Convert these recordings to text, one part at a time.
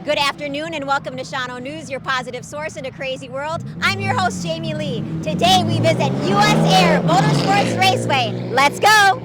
Good afternoon and welcome to Shawano News, your positive source in a crazy world. I'm your host, Jaime Lee. Today we visit USAIR Motorsports Raceway. Let's go!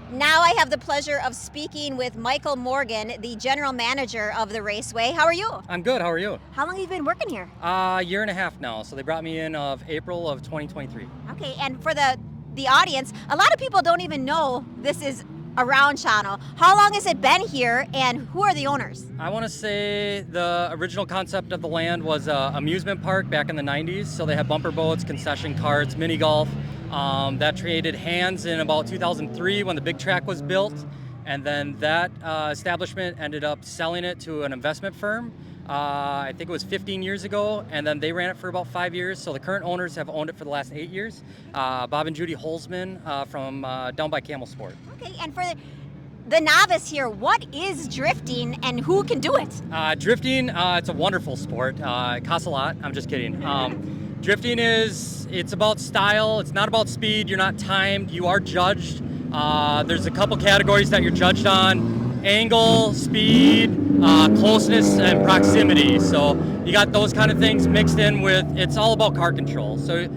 Now I have the pleasure of speaking with Michael Morgan, the general manager of the raceway. How are you? I'm good. How are you? How long have you been working here? A year and a half now. So they brought me in of April of 2023. Okay, and for the audience, a lot of people don't even know this is around Shawano. How long has it been here and who are the owners? I want to say the original concept of the land was an amusement park back in the 90s. So they had bumper boats, concession carts, mini golf. That traded hands in about 2003 when the big track was built. And then that establishment ended up selling it to an investment firm. I think it was 15 years ago, and then they ran it for about 5 years. So the current owners have owned it for the last 8 years. Bob and Judy Holzman from down by Camel Sport. Okay, and for the novice here, what is drifting and who can do it? Drifting, it's a wonderful sport. It costs a lot. I'm just kidding. Drifting it's about style. It's not about speed. You're not timed. You are judged. There's a couple categories that you're judged on: angle, speed, closeness, and proximity. So you got those kind of things mixed in with, it's all about car control. So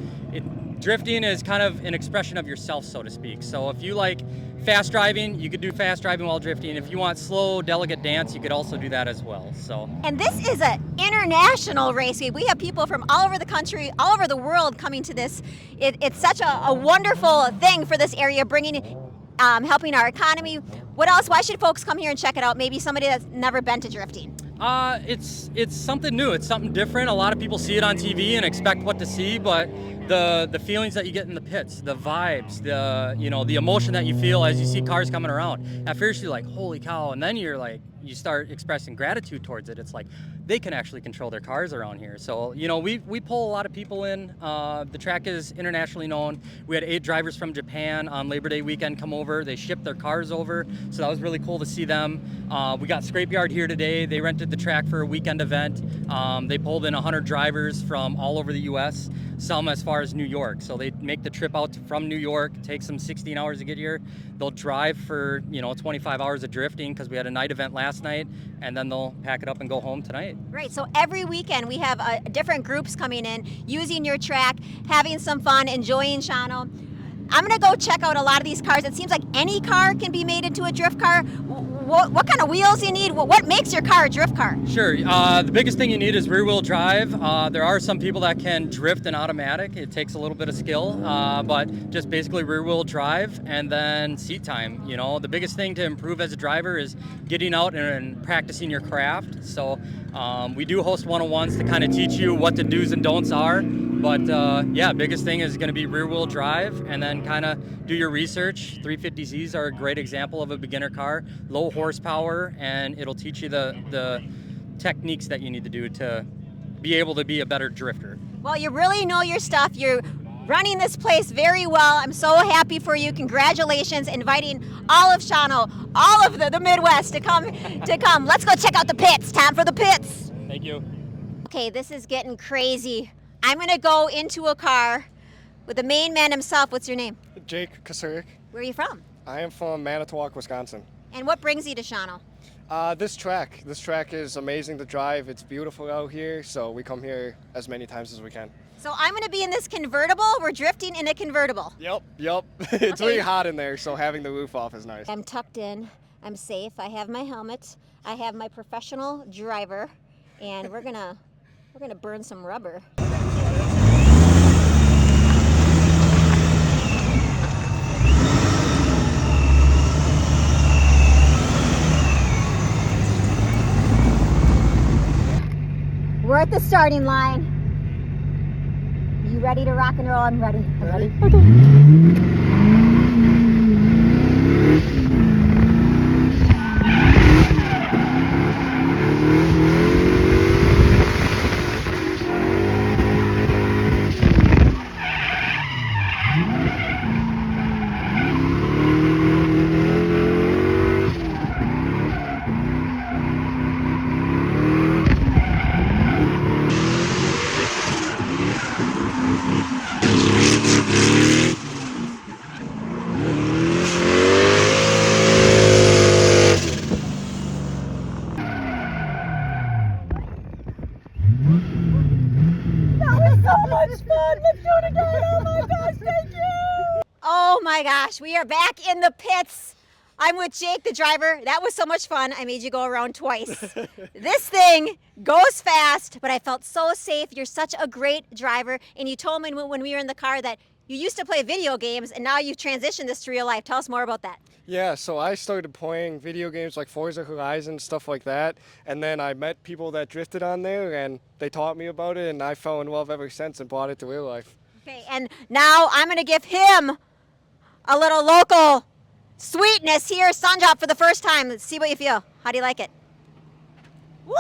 drifting is kind of an expression of yourself, so to speak. So if you like fast driving, you could do fast driving while drifting. If you want slow, delicate dance, you could also do that as well. And this is an international raceway. We have people from all over the country, all over the world coming to this. It's such a wonderful thing for this area, helping our economy. What else? Why should folks come here and check it out? Maybe somebody that's never been to drifting. It's something new. It's something different. A lot of people see it on TV and expect what to see, but the feelings that you get in the pits, the vibes, the emotion that you feel as you see cars coming around. At first you're like, holy cow, and then you're like, you start expressing gratitude towards it. It's like they can actually control their cars around here. So we pull a lot of people in. The track is internationally known. We had 8 drivers from Japan on Labor Day weekend come over. They shipped their cars over, so that was really cool to see them. We got Scrapeyard here today. They rented the track for a weekend event. They pulled in 100 drivers from all over the U.S., some as far as New York. So they make the trip out from New York. It takes them 16 hours to get here. They'll drive for 25 hours of drifting because we had a night event last night, and then they'll pack it up and go home tonight. Right, so every weekend we have different groups coming in, using your track, having some fun, enjoying Shawano. I'm gonna go check out a lot of these cars. It seems like any car can be made into a drift car. What kind of wheels you need? What makes your car a drift car? Sure, the biggest thing you need is rear wheel drive. There are some people that can drift in automatic. It takes a little bit of skill, but just basically rear wheel drive, and then seat time. The biggest thing to improve as a driver is getting out and practicing your craft. So we do host 101s to kind of teach you what the do's and don'ts are. But biggest thing is going to be rear wheel drive, and then kind of do your research. 350Zs are a great example of a beginner car, low horsepower, and it'll teach you the techniques that you need to do to be able to be a better drifter. Well, you really know your stuff. You're running this place very well. I'm so happy for you. Congratulations, inviting all of Shawano, all of the Midwest to come. Let's go check out the pits. Time for the pits. Thank you. Okay, this is getting crazy. I'm gonna go into a car with the main man himself. What's your name? Jake Kasurik. Where are you from? I am from Manitowoc, Wisconsin. And what brings you to Shawano? This track is amazing to drive. It's beautiful out here, so we come here as many times as we can. So I'm gonna be in this convertible. We're drifting in a convertible. Yep. It's really hot in there, so having the roof off is nice. I'm tucked in, I'm safe, I have my helmet, I have my professional driver, and we're gonna burn some rubber. We're at the starting line. You ready to rock and roll? I'm ready. Okay. much fun. Let's do it again. Oh my gosh, thank you. Oh my gosh, we are back in the pits. I'm with Jake, the driver. That was so much fun. I made you go around twice. This thing goes fast, but I felt so safe. You're such a great driver. And you told me when we were in the car that you used to play video games and now you've transitioned this to real life. Tell us more about that. Yeah, so I started playing video games like Forza Horizon, stuff like that, and then I met people that drifted on there, and they taught me about it, and I fell in love ever since and brought it to real life. Okay, and now I'm going to give him a little local sweetness here, sun drop for the first time. Let's see what you feel. How do you like it? Woo!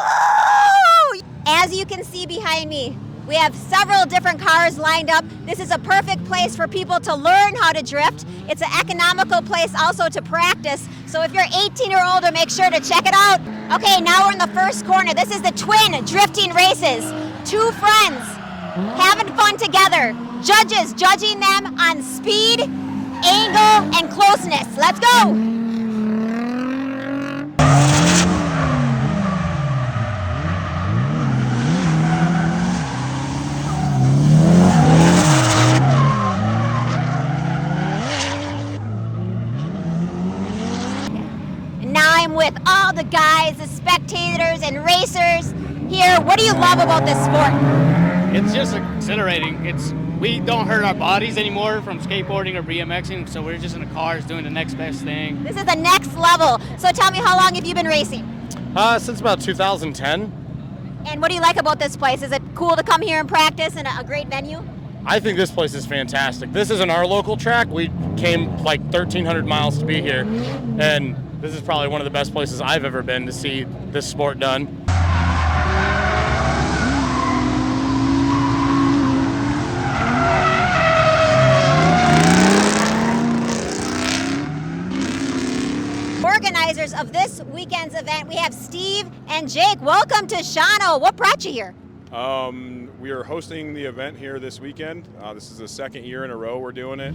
As you can see behind me, we have several different cars lined up. This is a perfect place for people to learn how to drift. It's an economical place also to practice. So if you're 18 or older, make sure to check it out. Okay, now we're in the first corner. This is the twin drifting races. Two friends having fun together. Judges judging them on speed, angle, and closeness. Let's go. I'm with all the guys, the spectators and racers here. What do you love about this sport? It's just exhilarating. We don't hurt our bodies anymore from skateboarding or BMXing, so we're just in the cars doing the next best thing. This is the next level. So tell me, how long have you been racing? Since about 2010. And what do you like about this place? Is it cool to come here and practice and a great venue? I think this place is fantastic. This isn't our local track. We came like 1,300 miles to be here, and this is probably one of the best places I've ever been to see this sport done. Organizers of this weekend's event, we have Steve and Jake. Welcome to Shawano. What brought you here? We are hosting the event here this weekend. This is the second year in a row we're doing it.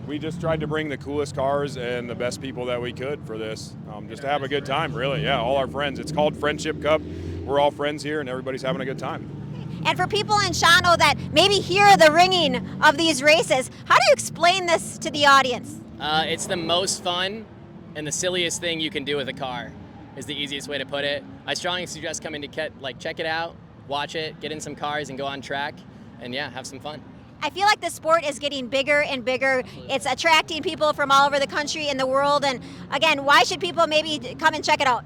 We just tried to bring the coolest cars and the best people that we could for this, just to have a good time, really. Yeah, all our friends. It's called Friendship Cup. We're all friends here, and everybody's having a good time. And for people in Shawano that maybe hear the ringing of these races, how do you explain this to the audience? It's the most fun and the silliest thing you can do with a car is the easiest way to put it. I strongly suggest coming to check it out, watch it, get in some cars and go on track, and yeah, have some fun. I feel like the sport is getting bigger and bigger. It's attracting people from all over the country and the world. And again, why should people maybe come and check it out?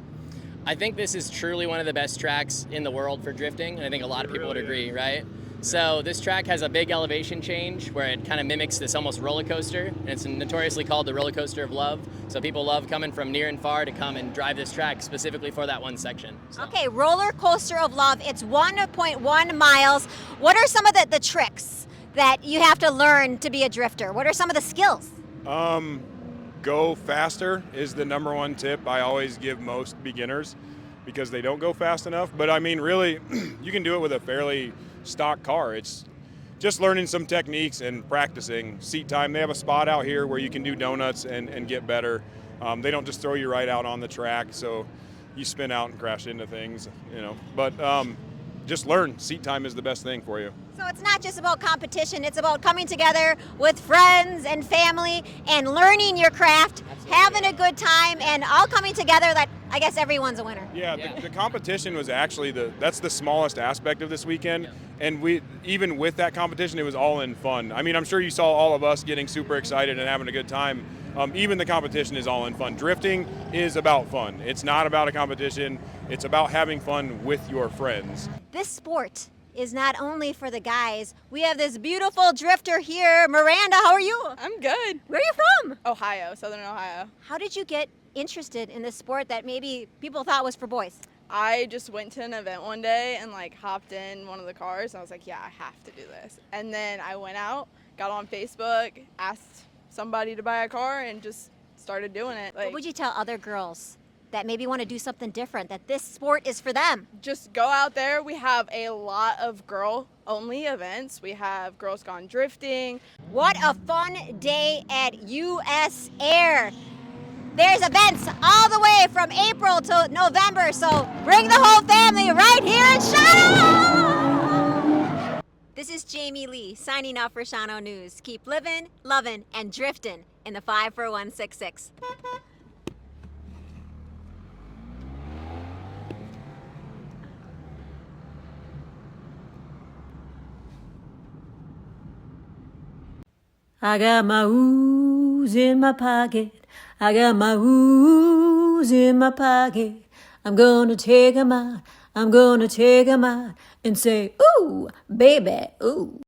I think this is truly one of the best tracks in the world for drifting, and I think a lot of people would agree, right? So this track has a big elevation change where it kind of mimics this almost roller coaster, and it's notoriously called the roller coaster of love. So people love coming from near and far to come and drive this track specifically for that one section. So. Okay, roller coaster of love. It's 1.1 miles. What are some of the tricks that you have to learn to be a drifter? What are some of the skills? Go faster is the number one tip I always give most beginners because they don't go fast enough. But I mean, really, you can do it with a fairly stock car. It's just learning some techniques and practicing. Seat time, they have a spot out here where you can do donuts and get better. They don't just throw you right out on the track, so you spin out and crash into things, you know. But just learn. Seat time is the best thing for you. So it's not just about competition, it's about coming together with friends and family and learning your craft, having a good time, and all coming together that I guess everyone's a winner. Yeah. The competition was actually that's the smallest aspect of this weekend. And even with that competition, it was all in fun. I mean, I'm sure you saw all of us getting super excited and having a good time. Even the competition is all in fun. Drifting is about fun. It's not about a competition. It's about having fun with your friends. This sport is not only for the guys. We have this beautiful drifter here. Miranda, how are you? I'm good. Where are you from? Ohio, Southern Ohio. How did you get interested in this sport that maybe people thought was for boys? I just went to an event one day and hopped in one of the cars and I was like, yeah, I have to do this. And then I went out, got on Facebook, asked somebody to buy a car and just started doing it. What would you tell other girls that maybe want to do something different, that this sport is for them? Just go out there. We have a lot of girl-only events. We have Girls Gone Drifting. What a fun day at USAIR. There's events all the way from April to November, so bring the whole family right here in Shawano! This is Jaime Lee signing off for Shawano News. Keep living, loving, and drifting in the 54166. I got my ooze in my pocket. I got my ooze in my pocket. I'm gonna take 'em out. I'm gonna take 'em out and say, ooh, baby, ooh.